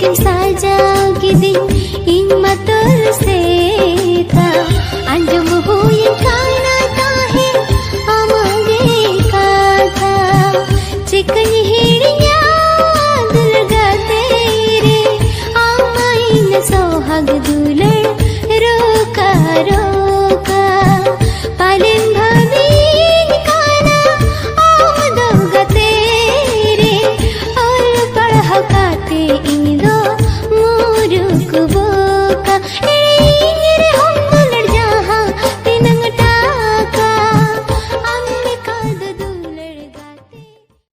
Tim saja gidi ing matur seta anjum huyin kana tahe amage katha chikhi